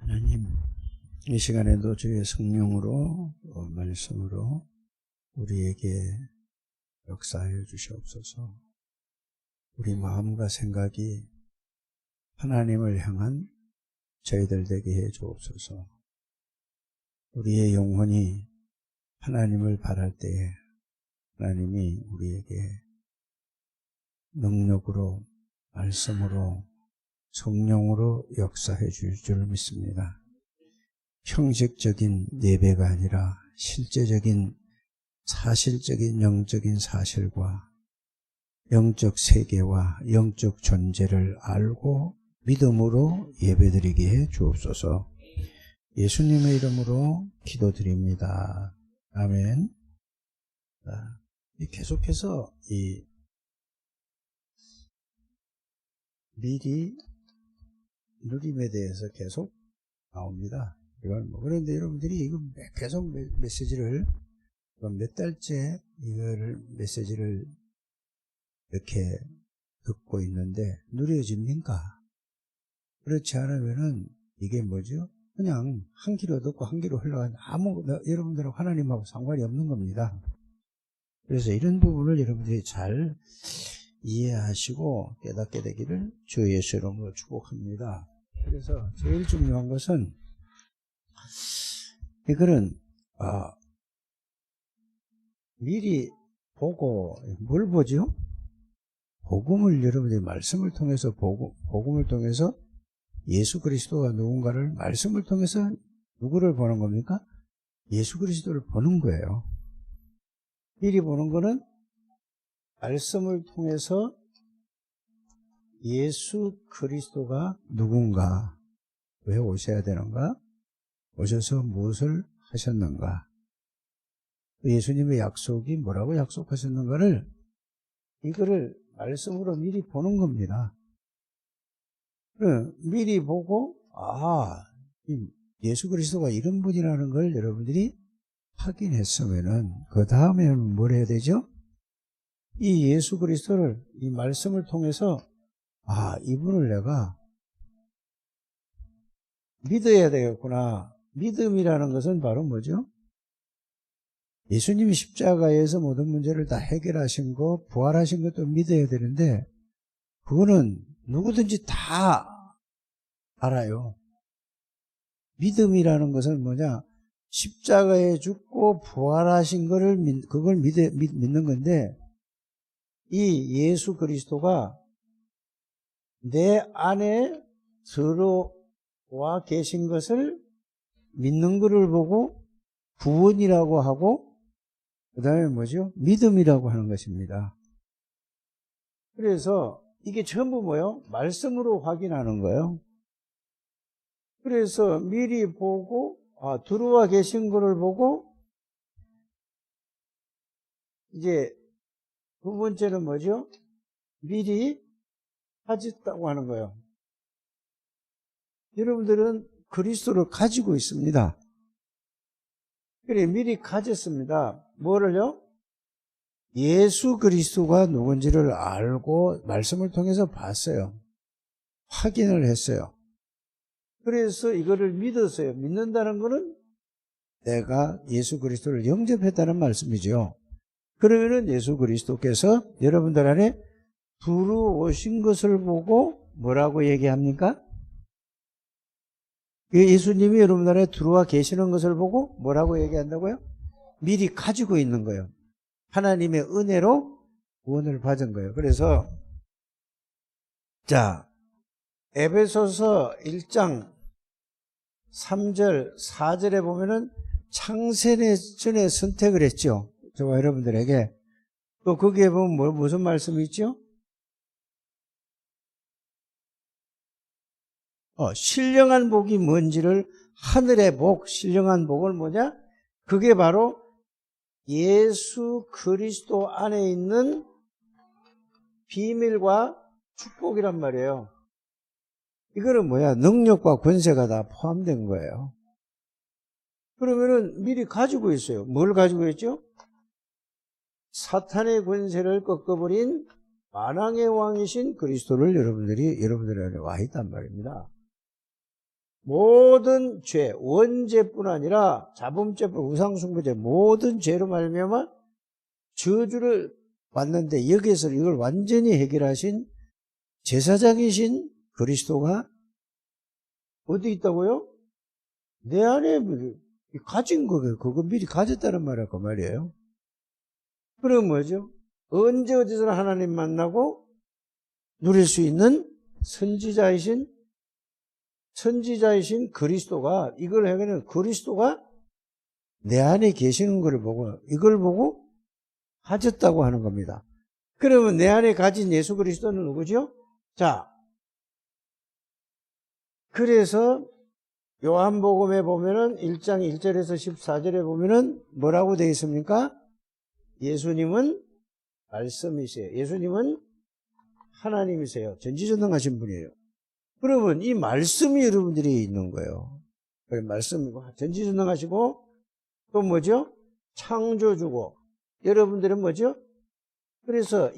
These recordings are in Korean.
하나님, 이 시간에도 주의 성령으로 말씀으로 우리에게 역사하여 주시옵소서. 우리 마음과 생각이 하나님을 향한 저희들 되게 해 주옵소서. 우리의 영혼이 하나님을 바랄 때에 하나님이 우리에게 능력으로, 말씀으로, 성령으로 역사해 줄 줄 믿습니다. 형식적인 예배가 아니라 실제적인 사실적인 영적인 사실과 영적 세계와 영적 존재를 알고 믿음으로 예배드리게 해 주옵소서. 예수님의 이름으로 기도드립니다. 아멘. 계속해서 이 미리 누림에 대해서 계속 나옵니다. 그런데 여러분들이 이거 계속 메시지를 몇 달째 이거를 메시지를 이렇게 듣고 있는데 누려집니까? 그렇지 않으면은 이게 뭐죠? 그냥 한 귀로 듣고 한 귀로 흘러가는 여러분들하고 하나님하고 상관이 없는 겁니다. 그래서 이런 부분을 여러분들이 잘 이해하시고 깨닫게 되기를 주 예수 이름으로 축복합니다. 그래서 제일 중요한 것은 이거는 미리 보고 뭘 보죠? 복음을 여러분들이 말씀을 통해서 복음을 통해서 예수 그리스도가 누군가를 말씀을 통해서 누구를 보는 겁니까? 예수 그리스도를 보는 거예요. 미리 보는 거는 말씀을 통해서 예수 그리스도가 누군가, 왜 오셔야 되는가, 오셔서 무엇을 하셨는가, 예수님의 약속이 뭐라고 약속하셨는가를 이거를 말씀으로 미리 보는 겁니다. 미리 보고 예수 그리스도가 이런 분이라는 걸 여러분들이 확인했으면은 그 다음에는 뭘 해야 되죠? 이 예수 그리스도를 이 말씀을 통해서 이분을 내가 믿어야 되겠구나. 믿음이라는 것은 바로 뭐죠? 예수님이 십자가에서 모든 문제를 다 해결하신 거, 부활하신 것도 믿어야 되는데 그거는 누구든지 다 알아요. 믿음이라는 것은 뭐냐? 십자가에 죽고 부활하신 그걸 믿는 건데 이 예수 그리스도가 내 안에 들어와 계신 것을 믿는 것을 보고 구원이라고 하고 그 다음에 뭐죠? 믿음이라고 하는 것입니다. 그래서 이게 전부 뭐예요? 말씀으로 확인하는 거예요. 그래서 미리 보고 들어와 계신 것을 보고 이제 두 번째는 뭐죠? 미리 가졌다고 하는 거예요. 여러분들은 그리스도를 가지고 있습니다. 그래 미리 가졌습니다. 뭐를요? 예수 그리스도가 누군지를 알고 말씀을 통해서 봤어요. 확인을 했어요. 그래서 이거를 믿었어요. 믿는다는 것은 내가 예수 그리스도를 영접했다는 말씀이죠. 그러면은 예수 그리스도께서 여러분들 안에 들어오신 것을 보고 뭐라고 얘기합니까? 예수님이 여러분들 안에 들어와 계시는 것을 보고 뭐라고 얘기한다고요? 미리 가지고 있는 거예요. 하나님의 은혜로 구원을 받은 거예요. 그래서 자, 에베소서 1장 3절 4절에 보면은 창세 전에 선택을 했죠. 저와 여러분들에게. 또 거기에 보면 무슨 말씀이 있죠? 신령한 복이 뭔지를 하늘의 복, 신령한 복은 뭐냐? 그게 바로 예수 그리스도 안에 있는 비밀과 축복이란 말이에요. 이거는 뭐야? 능력과 권세가 다 포함된 거예요. 그러면은 미리 가지고 있어요. 뭘 가지고 있죠? 사탄의 권세를 꺾어버린 만왕의 왕이신 그리스도를 여러분들 안에 와 있단 말입니다. 모든 죄, 원죄뿐 아니라 자범죄뿐 우상숭배죄 모든 죄로 말미암아 저주를 받는데 여기에서 이걸 완전히 해결하신 제사장이신 그리스도가 어디 있다고요? 내 안에 가진 거예요. 그거 미리 가졌다는 말이야, 그 말이에요. 그럼 뭐죠? 언제 어디서나 하나님 만나고 누릴 수 있는 선지자이신 그리스도가 이걸 해결하는 그리스도가 내 안에 계시는 것을 보고 이걸 보고 가졌다고 하는 겁니다. 그러면 내 안에 가진 예수 그리스도는 누구죠? 자, 그래서 요한복음에 보면은 1장 1절에서 14절에 보면은 뭐라고 되어 있습니까? 예수님은 말씀이세요. 예수님은 하나님이세요. 전지전능하신 분이에요. 그러면 이 말씀이 여러분들이 있는 거예요. 그래, 말씀이고 전지전능하시고 또 뭐죠? 창조주고 여러분들은 뭐죠? 그래서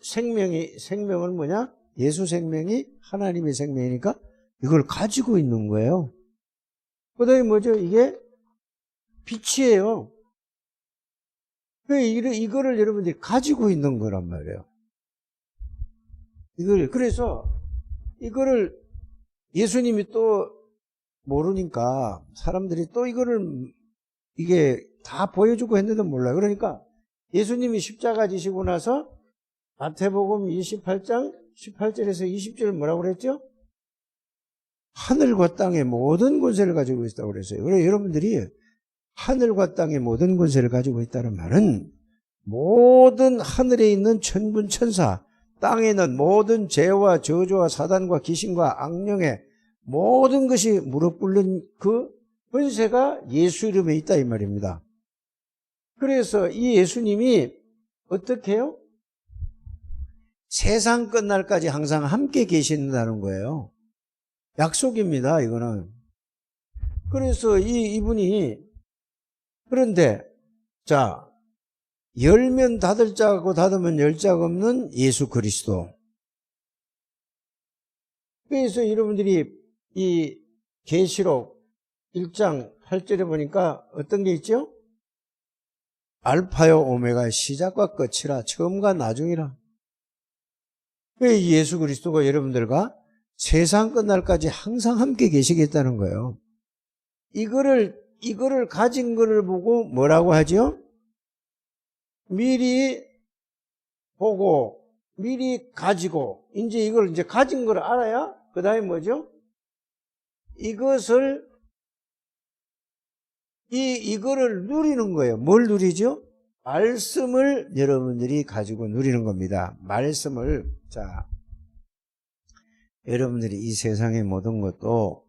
생명은 뭐냐? 예수 생명이 하나님의 생명이니까 이걸 가지고 있는 거예요. 그 다음에 뭐죠? 이게 빛이에요. 이거를 여러분들이 가지고 있는 거란 말이에요. 그래서 이거를 예수님이 또 모르니까 사람들이 또 이게 다 보여주고 했는데 몰라요. 그러니까 예수님이 십자가 지시고 나서 마태복음 28장 18절에서 20절 뭐라고 그랬죠? 하늘과 땅의 모든 권세를 가지고 있다고 그랬어요. 그래서 여러분들이 하늘과 땅의 모든 권세를 가지고 있다는 말은 모든 하늘에 있는 천군 천사, 땅에 있는 모든 죄와 저주와 사단과 귀신과 악령의 모든 것이 무릎 꿇는 그 권세가 예수 이름에 있다 이 말입니다. 그래서 이 예수님이 어떻게 해요? 세상 끝날까지 항상 함께 계신다는 거예요. 약속입니다, 이거는. 그래서 이분이 그런데 자, 열면 닫을 자고 닫으면 열 자가 없는 예수 그리스도. 그래서 여러분들이 이 계시록 1장 8절에 보니까 어떤 게 있죠? 알파요 오메가 시작과 끝이라 처음과 나중이라. 예수 그리스도가 여러분들과 세상 끝날까지 항상 함께 계시겠다는 거예요. 이거를 가진 거를 보고 뭐라고 하죠? 미리 보고 미리 가지고 이제 이걸 이제 가진 걸 알아야 그 다음에 뭐죠? 이거를 누리는 거예요. 뭘 누리죠? 말씀을 여러분들이 가지고 누리는 겁니다. 말씀을. 자, 여러분들이 이 세상의 모든 것도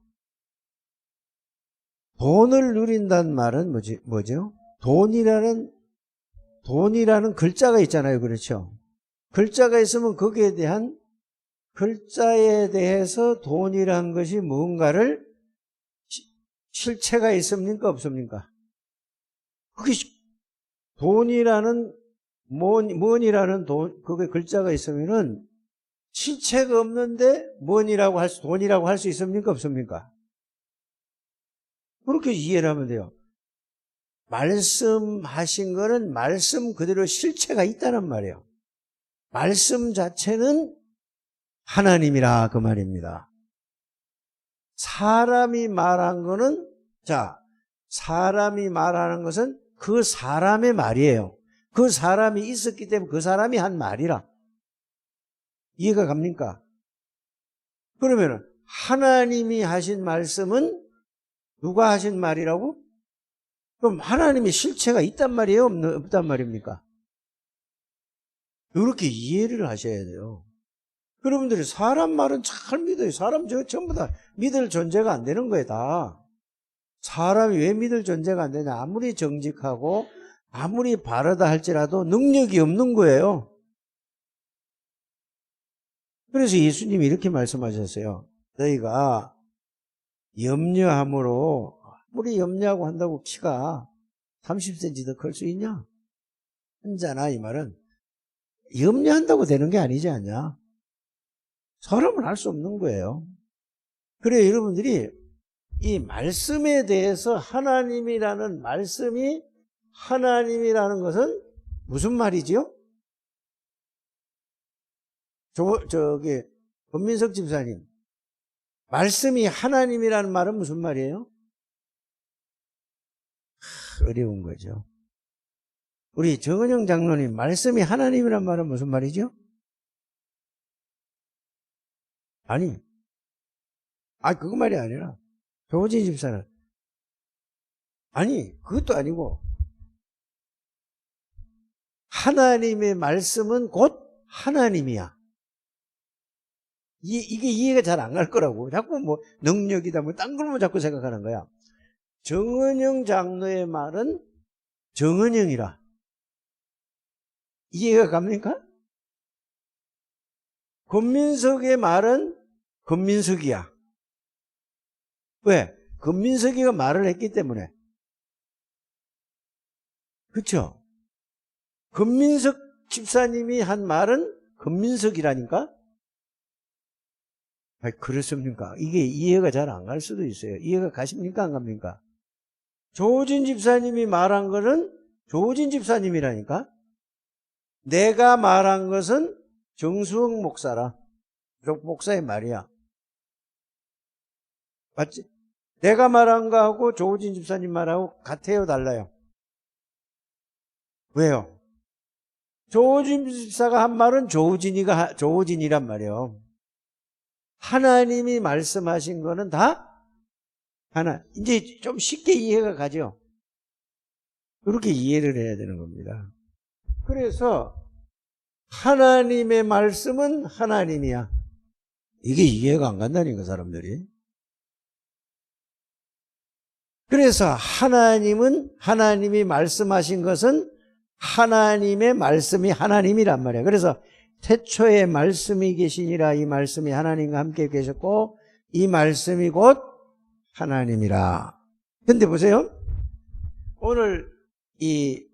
돈을 누린다는 말은 뭐죠? 돈이라는 글자가 있잖아요. 그렇죠? 글자가 있으면 거기에 대한 글자에 대해서 돈이라는 것이 무언가를 실체가 있습니까? 없습니까? 그게 돈이라는 뭔이라는 그게 글자가 있으면은 실체가 없는데 돈이라고 할 수 있습니까? 없습니까? 그렇게 이해를 하면 돼요. 말씀하신 거는 말씀 그대로 실체가 있다는 말이에요. 말씀 자체는 하나님이라 그 말입니다. 사람이 말한 거는 사람이 말하는 것은 그 사람의 말이에요. 그 사람이 있었기 때문에 그 사람이 한 말이라. 이해가 갑니까? 그러면 하나님이 하신 말씀은 누가 하신 말이라고? 그럼 하나님의 실체가 있단 말이에요? 없단 말입니까? 이렇게 이해를 하셔야 돼요. 여러분들이 사람 말은 잘 믿어요. 사람 전부 다 믿을 존재가 안 되는 거예요, 다. 사람이 왜 믿을 존재가 안 되냐? 아무리 정직하고 아무리 바르다 할지라도 능력이 없는 거예요. 그래서 예수님이 이렇게 말씀하셨어요. 너희가 염려함으로 아무리 염려하고 한다고 키가 30cm 더 클 수 있냐? 한자나 이 말은 염려한다고 되는 게 아니지 않냐? 사람은 할 수 없는 거예요. 그래 여러분들이 이 말씀에 대해서 하나님이라는 말씀이 하나님이라는 것은 무슨 말이지요? 저기 권민석 집사님, 말씀이 하나님이라는 말은 무슨 말이에요? 어려운 거죠. 우리 정은영 장로님, 말씀이 하나님이란 말은 무슨 말이죠? 아니, 그거 말이 아니라 조호진 집사는 아니, 그것도 아니고 하나님의 말씀은 곧 하나님이야. 이게 이해가 잘 안 갈 거라고. 자꾸 뭐 능력이다 뭐 딴 걸만 자꾸 생각하는 거야. 정은영 장로의 말은 정은영이라. 이해가 갑니까? 권민석의 말은 권민석이야. 왜? 권민석이가 말을 했기 때문에. 그렇죠? 권민석 집사님이 한 말은 권민석이라니까? 그렇습니까? 이게 이해가 잘 안 갈 수도 있어요. 이해가 가십니까? 안 갑니까? 조호진 집사님이 말한 거는 조호진 집사님이라니까? 내가 말한 것은 정수흥 목사라. 목사의 말이야. 맞지? 내가 말한 거하고 조호진 집사님 말하고 같아요, 달라요? 왜요? 조호진 집사가 한 말은 조호진이란 말이에요. 하나님이 말씀하신 거는 다 이제 좀 쉽게 이해가 가죠. 그렇게 이해를 해야 되는 겁니다. 그래서 하나님의 말씀은 하나님이야. 이게 이해가 안 간다니까, 사람들이. 그래서 하나님이 말씀하신 것은 하나님의 말씀이 하나님이란 말이야. 그래서 태초에 말씀이 계시니라. 이 말씀이 하나님과 함께 계셨고 이 말씀이 곧 하나님이라. 근데 보세요. 오늘 이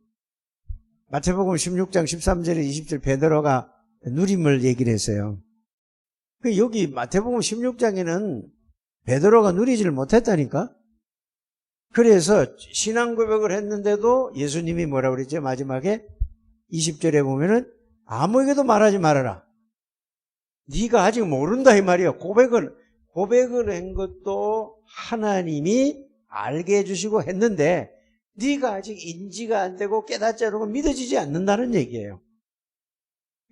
마태복음 16장 13절에 20절 베드로가 누림을 얘기를 했어요. 여기 마태복음 16장에는 베드로가 누리지를 못했다니까. 그래서 신앙 고백을 했는데도 예수님이 뭐라고 그랬죠? 마지막에 20절에 보면은 아무에게도 말하지 말아라. 네가 아직 모른다 이 말이야. 고백을 한 것도 하나님이 알게 해주시고 했는데 네가 아직 인지가 안 되고 깨닫지 않고 믿어지지 않는다는 얘기예요.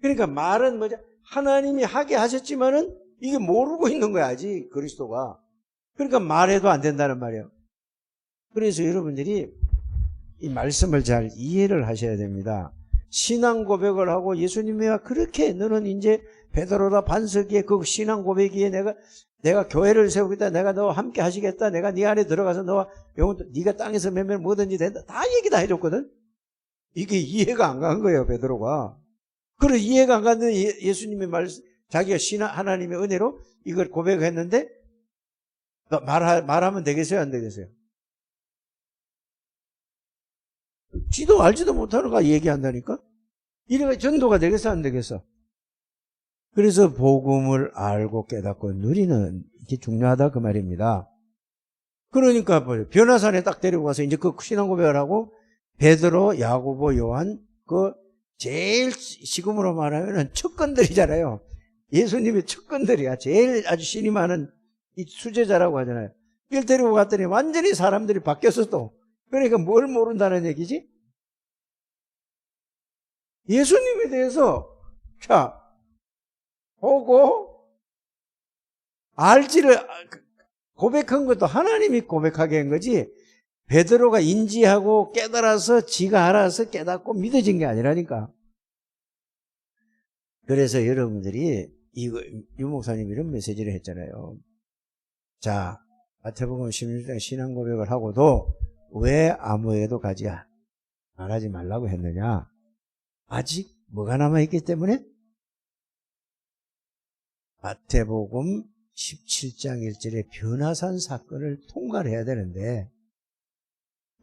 그러니까 말은 뭐죠? 하나님이 하게 하셨지만은 이게 모르고 있는 거야 아직 그리스도가. 그러니까 말해도 안 된다는 말이에요. 그래서 여러분들이 이 말씀을 잘 이해를 하셔야 됩니다. 신앙 고백을 하고 예수님이 그렇게 너는 이제 베드로라 반석이에 그 신앙 고백이에 내가 교회를 세우겠다. 내가 너와 함께 하시겠다. 내가 네 안에 들어가서 네가 땅에서 매면 뭐든지 된다. 다 얘기 다 해줬거든. 이게 이해가 안 간 거예요, 베드로가. 그래 이해가 안 갔는데 예수님의 말씀, 자기가 하나님의 은혜로 이걸 고백했는데 말하면 되겠어요, 안 되겠어요? 지도 알지도 못하는 거 얘기한다니까? 이래가 전도가 되겠어, 안 되겠어? 그래서 복음을 알고 깨닫고 누리는 게 중요하다 그 말입니다. 그러니까 변화산에 딱 데리고 가서 이제 그 신앙 고백을 하고 베드로, 야고보, 요한 그 제일 지금으로 말하면 척건들이잖아요. 예수님의 척건들이야. 제일 아주 신이 많은 이 수제자라고 하잖아요. 이걸 데리고 갔더니 완전히 사람들이 바뀌었어 또. 그러니까 뭘 모른다는 얘기지? 예수님에 대해서 보고 알지를 고백한 것도 하나님이 고백하게 한 거지 베드로가 인지하고 깨달아서 지가 알아서 깨닫고 믿어진 게 아니라니까. 그래서 여러분들이 유 목사님이 이런 메시지를 했잖아요. 자, 마태복음 16장 신앙 고백을 하고도 왜 아무에도 가지 안 하지 말라고 했느냐? 아직 뭐가 남아있기 때문에? 마태복음 17장 1절에 변화산 사건을 통과를 해야 되는데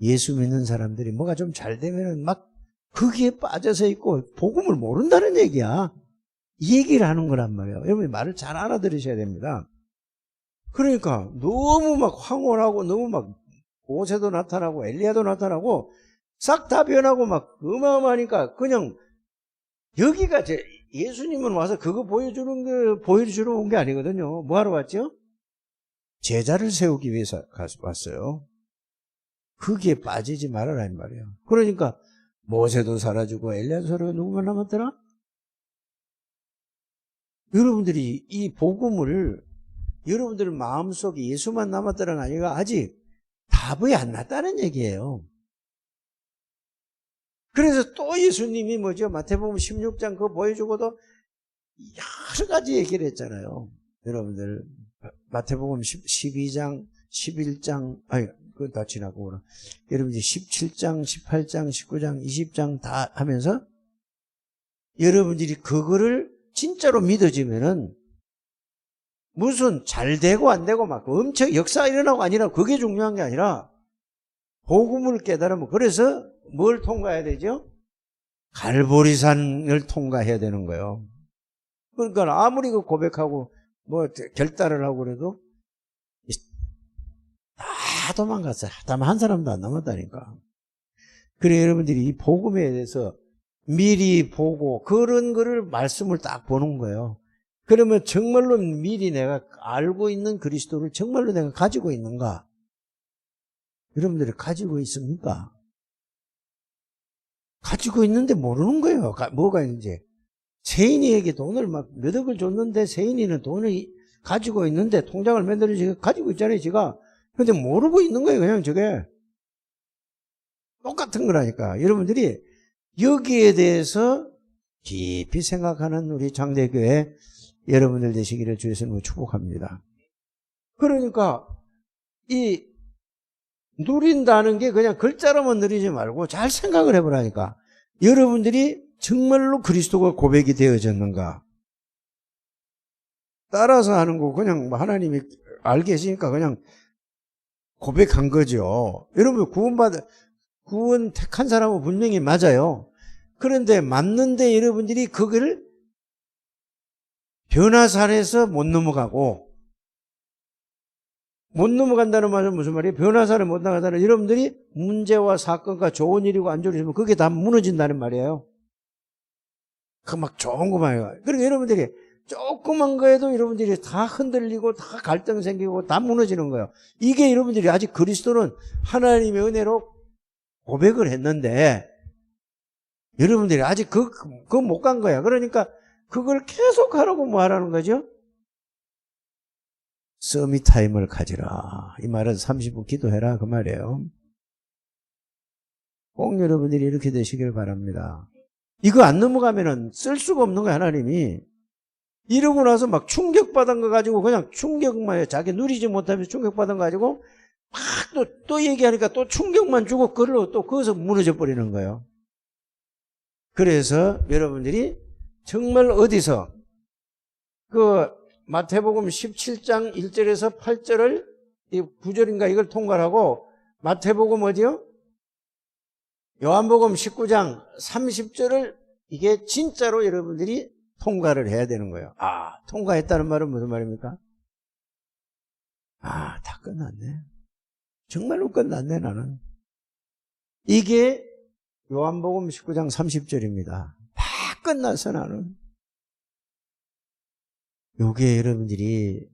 예수 믿는 사람들이 뭐가 좀 잘 되면은 막 거기에 빠져서 있고 복음을 모른다는 얘기야. 이 얘기를 하는 거란 말이에요. 여러분이 말을 잘 알아들으셔야 됩니다. 그러니까 너무 막 황홀하고 너무 막 모세도 나타나고 엘리야도 나타나고 싹 다 변하고 막 어마어마하니까 그냥 여기가 예수님은 와서 그거 보여주러 온 게 아니거든요. 뭐 하러 왔죠? 제자를 세우기 위해서 왔어요. 거기에 빠지지 말아라 이 말이에요. 그러니까 모세도 사라지고 엘리야도 사라지고 누구만 남았더라? 여러분들이 이 복음을 여러분들 마음속에 예수만 남았다는 아니가 아직 답이 안 났다는 얘기예요. 그래서 또 예수님이 뭐죠? 마태복음 16장 그거 보여주고도 여러 가지 얘기를 했잖아요. 여러분들 마태복음 12장 11장 아니 그건 다 지나고 그럼 여러분들 17장 18장 19장 20장 다 하면서 여러분들이 그거를 진짜로 믿어지면은 무슨 잘 되고 안 되고 막 엄청 역사 일어나고 아니라 그게 중요한 게 아니라 복음을 깨달으면 그래서 뭘 통과해야 되죠? 갈보리산을 통과해야 되는 거예요. 그러니까 아무리 그 고백하고 뭐 결단을 하고 그래도 다 도망갔어요. 다만 한 사람도 안 남았다니까. 그래 여러분들이 이 복음에 대해서 미리 보고 그런 거를 말씀을 딱 보는 거예요. 그러면 정말로 미리 내가 알고 있는 그리스도를 정말로 내가 가지고 있는가? 여러분들이 가지고 있습니까? 가지고 있는데 모르는 거예요. 뭐가 있는지. 세인이에게 돈을 막 몇 억을 줬는데 세인이는 돈을 가지고 있는데 통장을 만들어서 가지고 있잖아요, 지가. 근데 모르고 있는 거예요, 그냥 저게. 똑같은 거라니까. 여러분들이 여기에 대해서 깊이 생각하는 우리 장대교회 여러분들 되시기를 주의 이름으로 축복합니다. 그러니까 이 누린다는 게 그냥 글자로만 누리지 말고 잘 생각을 해보라니까. 여러분들이 정말로 그리스도가 고백이 되어졌는가? 따라서 하는 거 그냥 하나님이 알게 계시니까 그냥 고백한 거죠. 여러분 구원 택한 사람은 분명히 맞아요. 그런데 맞는데 여러분들이 그걸 변화살에서 못 넘어가고 못 넘어간다는 말은 무슨 말이에요? 변화살을 못 나가다는 여러분들이 문제와 사건과 좋은 일이고 안 좋은 일이면 그게 다 무너진다는 말이에요. 그 막 좋은 거만 해요. 그러니까 여러분들이 조그만 거에도 여러분들이 다 흔들리고 다 갈등 생기고 다 무너지는 거예요. 이게 여러분들이 아직 그리스도는 하나님의 은혜로 고백을 했는데 여러분들이 아직 그거 못 간 거야. 그러니까 그걸 계속 하라고 뭐 하라는 거죠? 서밋 타임을 가지라. 이 말은 30분 기도해라 그 말이에요. 꼭 여러분들이 이렇게 되시길 바랍니다. 이거 안 넘어가면은 쓸 수가 없는 거야 하나님이. 이러고 나서 막 충격받은 거 가지고 그냥 충격만 해. 자기 누리지 못하면서 충격받은 거 가지고 막 또 얘기하니까 또 충격만 주고 그걸로 또 거기서 무너져 버리는 거예요. 그래서 여러분들이 정말 어디서 그 마태복음 17장 1절에서 8절을 이 9절인가 이걸 통과하고 마태복음 어디요? 요한복음 19장 30절을 이게 진짜로 여러분들이 통과를 해야 되는 거예요. 아, 통과했다는 말은 무슨 말입니까? 아, 다 끝났네. 정말로 끝났네 나는. 이게 요한복음 19장 30절입니다. 다 끝났어 나는. 요게 여러분들이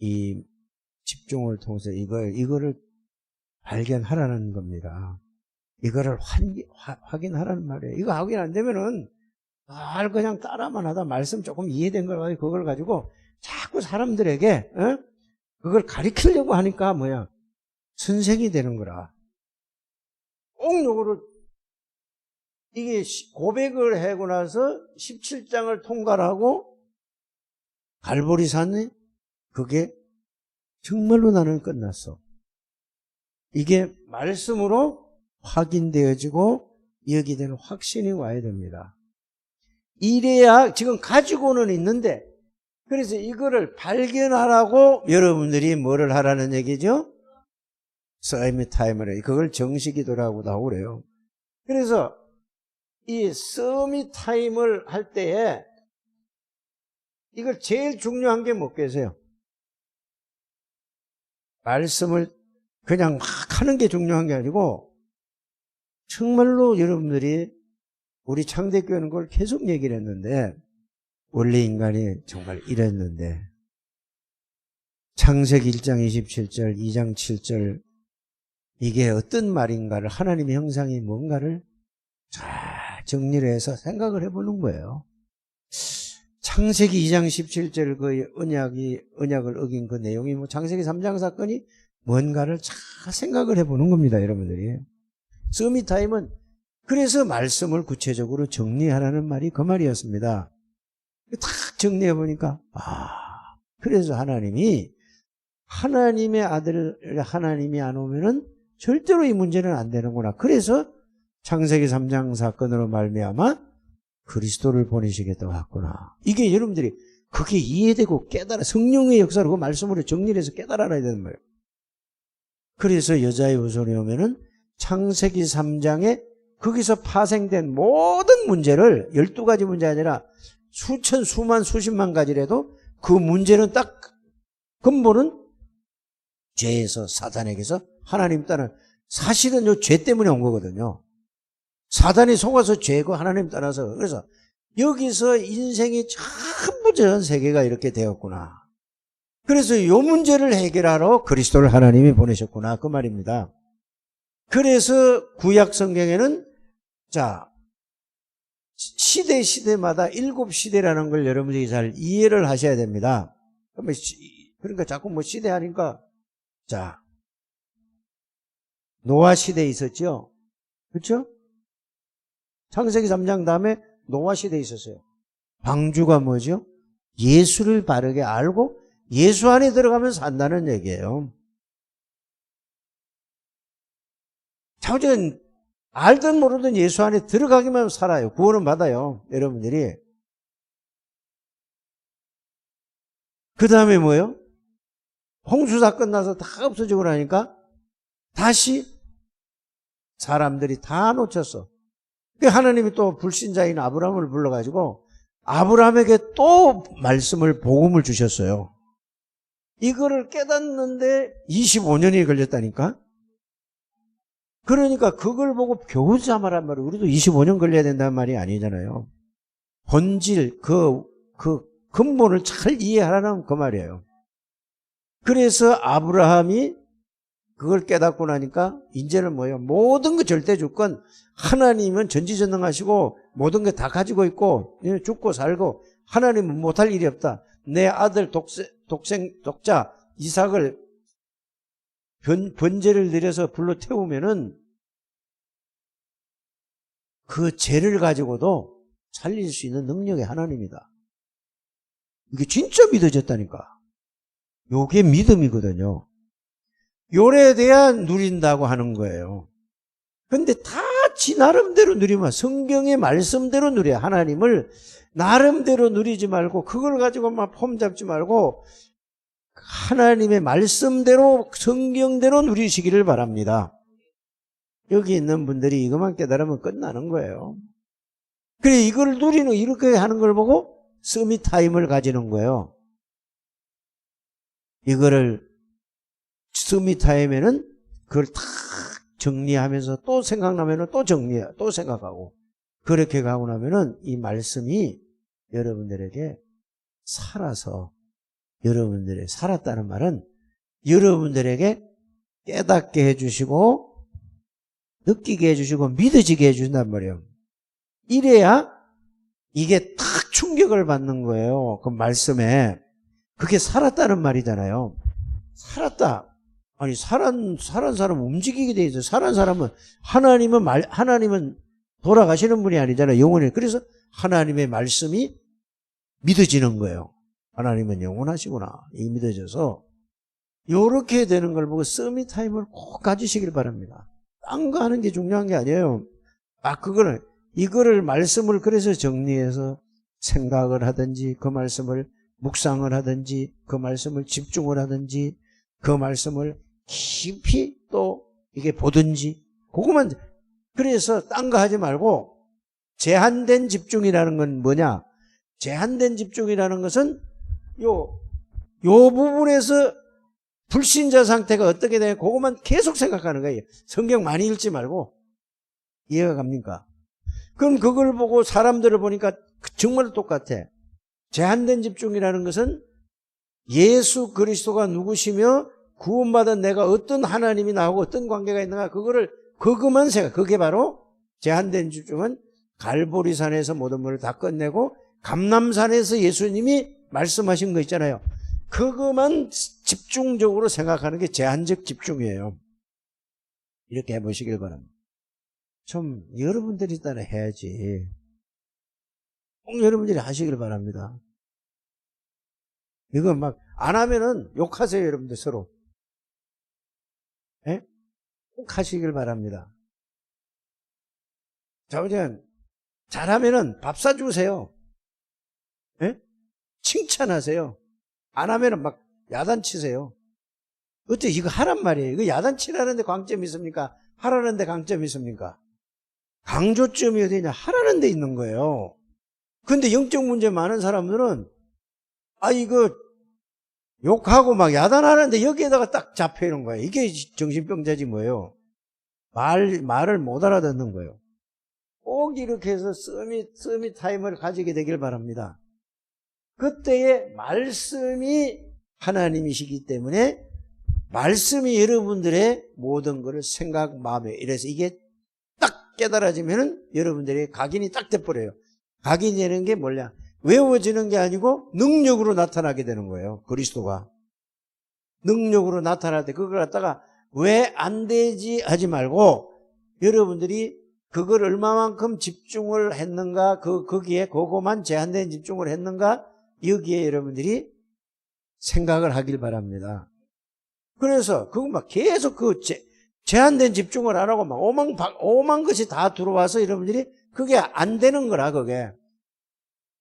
이 집중을 통해서 이거를 발견하라는 겁니다. 이거를 확인하라는 말이에요. 이거 확인 안 되면은 그냥 따라만 하다 말씀 조금 이해된 걸 가지고 그걸 가지고 자꾸 사람들에게 그걸 가르치려고 하니까 선생이 되는 거라. 꼭 요거를 이게 고백을 하고 나서 17장을 통과를 하고 갈보리산에 그게 정말로 나는 끝났어. 이게 말씀으로 확인되어지고 여기에 대한 확신이 와야 됩니다. 이래야 지금 가지고는 있는데 그래서 이거를 발견하라고 여러분들이 뭐를 하라는 얘기죠? 서밋 타임을 해. 그걸 정식기도라고도 하고 그래요. 그래서 이 서밋 타임을 할 때에 이걸 제일 중요한 게 뭐겠어요? 말씀을 그냥 막 하는 게 중요한 게 아니고 정말로 여러분들이 우리 창대교회는 그걸 계속 얘기를 했는데 원래 인간이 정말 이랬는데 창세기 1장 27절 2장 7절 이게 어떤 말인가를 하나님의 형상이 뭔가를 잘 정리를 해서 생각을 해보는 거예요. 창세기 2장 17절 그 언약을 어긴 그 내용이 뭐 창세기 3장 사건이 뭔가를 잘 생각을 해보는 겁니다, 여러분들이. 서밋타임은 그래서 말씀을 구체적으로 정리하라는 말이 그 말이었습니다. 딱 정리해보니까 그래서 하나님의 아들 하나님이 안 오면은 절대로 이 문제는 안 되는구나. 그래서 창세기 3장 사건으로 말미암아 그리스도를 보내시겠다고 했구나. 이게 여러분들이 그게 이해되고 깨달아 성령의 역사로 그 말씀으로 정리를 해서 깨달아야 되는 거예요. 그래서 여자의 후손이 오면은 창세기 3장에 거기서 파생된 모든 문제를 12가지 문제가 아니라 수천, 수만, 수십만 가지라도 그 문제는 딱 근본은 죄에서 사단에게서 하나님 따라 사실은 요 죄 때문에 온 거거든요. 사단이 속아서 죄고 하나님 따라서 그래서 여기서 인생이 전부 전 세계가 이렇게 되었구나. 그래서 요 문제를 해결하러 그리스도를 하나님이 보내셨구나 그 말입니다. 그래서 구약 성경에는 자 시대마다 7시대라는 걸 여러분들이 잘 이해를 하셔야 됩니다. 그러니까 자꾸 뭐 시대 하니까 자 노아 시대에 있었죠. 그렇죠? 창세기 3장 다음에 노아 시대에 있었어요. 방주가 뭐죠? 예수를 바르게 알고 예수 안에 들어가면 산다는 얘기예요. 자우전 알든 모르든 예수 안에 들어가기만 살아요. 구원은 받아요. 여러분들이. 그 다음에 뭐예요? 홍수사 끝나서 다 없어지고 나니까 다시 사람들이 다 놓쳤어. 하나님이 또 불신자인 아브라함을 불러가지고 아브라함에게 또 말씀을 복음을 주셨어요. 이거를 깨닫는데 25년이 걸렸다니까. 그러니까 그걸 보고 겨우 삼아란 말이에요. 우리도 25년 걸려야 된다는 말이 아니잖아요. 본질 그 근본을 잘 이해하라는 그 말이에요. 그래서 아브라함이 그걸 깨닫고 나니까 이제는 뭐예요? 모든 거 절대 주권 하나님은 전지전능하시고 모든 게 다 가지고 있고 죽고 살고 하나님은 못할 일이 없다. 내 아들 독자 이삭을 번제를 드려서 불러 태우면은 그 죄를 가지고도 살릴 수 있는 능력의 하나님이다. 이게 진짜 믿어졌다니까. 요게 믿음이거든요. 요래 돼야 누린다고 하는 거예요. 근데 다 지 나름대로 누리면 성경의 말씀대로 누려. 하나님을 나름대로 누리지 말고 그걸 가지고 막 폼 잡지 말고 하나님의 말씀대로 성경대로 누리시기를 바랍니다. 여기 있는 분들이 이것만 깨달으면 끝나는 거예요. 그래 이걸 누리는 이렇게 하는 걸 보고 서밋타임을 가지는 거예요. 이거를 서밋타임에는 그걸 다 정리하면서 또 생각나면은 또 정리해 또 생각하고 그렇게 가고 나면은 이 말씀이 여러분들에게 살아서 여러분들이 살았다는 말은 여러분들에게 깨닫게 해주시고 느끼게 해주시고 믿어지게 해준단 말이에요. 이래야 이게 탁 충격을 받는 거예요. 그 말씀에. 그게 살았다는 말이잖아요. 살았다. 아니 살은 사람 움직이게 돼 있어요. 살은 사람은 하나님은 돌아가시는 분이 아니잖아요. 영원히. 그래서 하나님의 말씀이 믿어지는 거예요. 하나님은 영원하시구나. 이 믿어져서 요렇게 되는 걸 보고 서밋타임을 꼭 가지시길 바랍니다. 딴 거 하는 게 중요한 게 아니에요. 이거를 말씀을 그래서 정리해서 생각을 하든지 그 말씀을 묵상을 하든지 그 말씀을 집중을 하든지 그 말씀을 깊이 또 이게 보든지 그거만. 그래서 딴 거 하지 말고 제한된 집중이라는 건 뭐냐? 제한된 집중이라는 것은 요 부분에서 불신자 상태가 어떻게 되냐, 그것만 계속 생각하는 거예요. 성경 많이 읽지 말고. 이해가 갑니까? 그럼 그걸 보고 사람들을 보니까 정말 똑같아. 제한된 집중이라는 것은 예수 그리스도가 누구시며 구원받은 내가 어떤 하나님이 나하고 어떤 관계가 있는가, 그것만 생각. 그게 바로 제한된 집중은 갈보리산에서 모든 것을 다 끝내고 감람산에서 예수님이 말씀하신 거 있잖아요. 그것만 집중적으로 생각하는 게 제한적 집중이에요. 이렇게 해보시길 바랍니다. 좀 여러분들이 따라 해야지. 꼭 여러분들이 하시길 바랍니다. 이거 막 안 하면은 욕하세요, 여러분들 서로. 예? 꼭 하시길 바랍니다. 자, 우선 잘하면은 밥 사주세요. 예? 칭찬하세요. 안 하면은 막 야단치세요. 어때? 이거 하란 말이에요. 이거 야단치라는데 강점이 있습니까? 하라는데 강점이 있습니까? 강조점이 어디냐? 하라는 데 있는 거예요. 근데 영적 문제 많은 사람들은 이거 욕하고 막 야단하는데 여기에다가 딱 잡혀 있는 거예요. 이게 정신병자지 뭐예요. 말을 못 알아듣는 거예요. 꼭 이렇게 해서 서밋 타임을 가지게 되길 바랍니다. 그때의 말씀이 하나님이시기 때문에 말씀이 여러분들의 모든 것을 생각, 마음에, 이래서 이게 딱 깨달아지면은 여러분들의 각인이 딱 돼버려요. 각인이 되는 게 뭐냐? 외워지는 게 아니고 능력으로 나타나게 되는 거예요. 그리스도가. 능력으로 나타날 때 그걸 갖다가 왜 안 되지 하지 말고 여러분들이 그걸 얼마만큼 집중을 했는가, 거기에 그거만 제한된 집중을 했는가, 여기에 여러분들이 생각을 하길 바랍니다. 그래서 그거 막 계속 제한된 집중을 안 하고 막 오만 것이 다 들어와서 여러분들이 그게 안 되는 거라, 그게.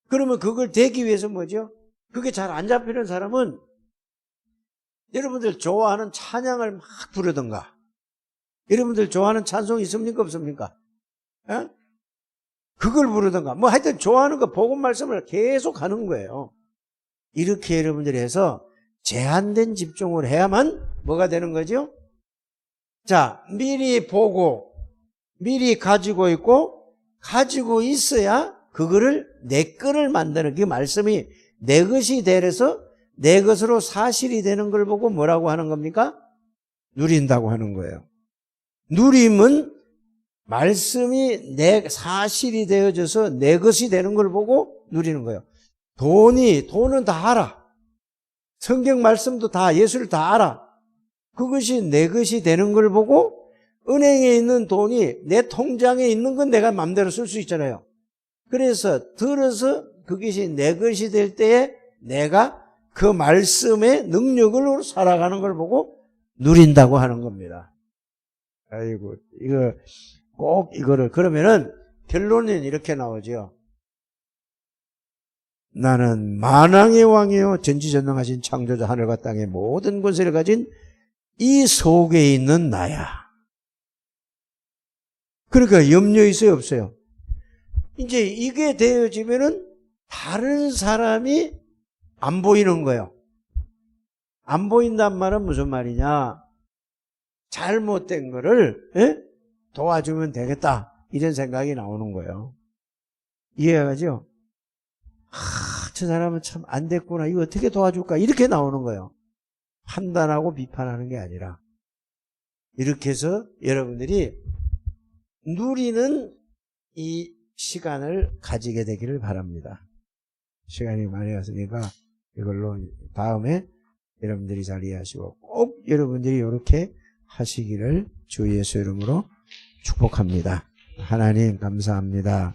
그러면 그걸 되기 위해서 뭐죠? 그게 잘 안 잡히는 사람은 여러분들 좋아하는 찬양을 막 부르던가, 여러분들 좋아하는 찬송 있습니까? 없습니까? 에? 그걸 부르던가, 뭐 하여튼 좋아하는 거 복음 말씀을 계속 하는 거예요. 이렇게 여러분들이 해서 제한된 집중을 해야만 뭐가 되는 거죠? 자, 미리 보고 미리 가지고 있고 가지고 있어야 그거를 내 거를 만드는, 그 말씀이 내 것이 되래서 내 것으로 사실이 되는 걸 보고 뭐라고 하는 겁니까? 누린다고 하는 거예요. 누림은 말씀이 내 사실이 되어져서 내 것이 되는 걸 보고 누리는 거예요. 돈은 다 알아. 성경 말씀도 다, 예수를 다 알아. 그것이 내 것이 되는 걸 보고 은행에 있는 돈이 내 통장에 있는 건 내가 마음대로 쓸 수 있잖아요. 그래서 들어서 그것이 내 것이 될 때에 내가 그 말씀의 능력으로 살아가는 걸 보고 누린다고 하는 겁니다. 아이고, 이거 꼭 이거를, 그러면은 결론은 이렇게 나오죠. 나는 만왕의 왕이요 전지전능하신 창조자 하늘과 땅의 모든 권세를 가진 이 속에 있는 나야. 그러니까 염려 있어요, 없어요? 이제 이게 되어지면은 다른 사람이 안 보이는 거예요. 안 보인단 말은 무슨 말이냐? 잘못된 거를 도와주면 되겠다, 이런 생각이 나오는 거예요. 이해가죠? 저 사람은 참 안 됐구나, 이거 어떻게 도와줄까, 이렇게 나오는 거예요. 판단하고 비판하는 게 아니라 이렇게 해서 여러분들이 누리는 이 시간을 가지게 되기를 바랍니다. 시간이 많이 갔으니까 이걸로 다음에 여러분들이 잘 이해하시고 꼭 여러분들이 이렇게 하시기를 주 예수 이름으로 축복합니다. 하나님 감사합니다.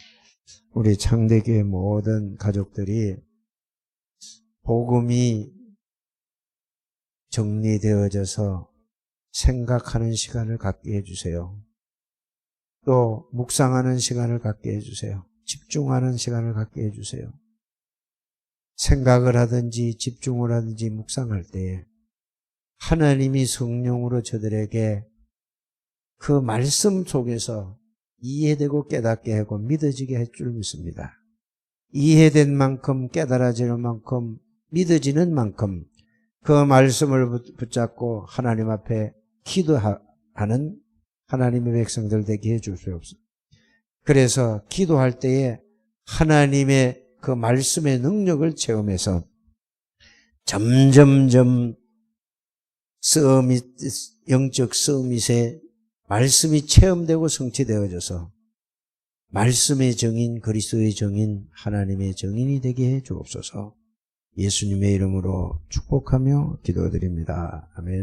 우리 창대교회 모든 가족들이 복음이 정리되어져서 생각하는 시간을 갖게 해주세요. 또 묵상하는 시간을 갖게 해주세요. 집중하는 시간을 갖게 해주세요. 생각을 하든지 집중을 하든지 묵상할 때에 하나님이 성령으로 저들에게 그 말씀 속에서 이해되고 깨닫게 하고 믿어지게 할 줄 믿습니다. 이해된 만큼 깨달아지는 만큼 믿어지는 만큼 그 말씀을 붙잡고 하나님 앞에 기도하는 하나님의 백성들 되게 해 주시옵소서. 그래서 기도할 때에 하나님의 그 말씀의 능력을 체험해서 점점점 영적 서밋에 말씀이 체험되고 성취되어져서 말씀의 정인, 그리스도의 정인, 하나님의 정인이 되게 해 주옵소서. 예수님의 이름으로 축복하며 기도드립니다. 아멘.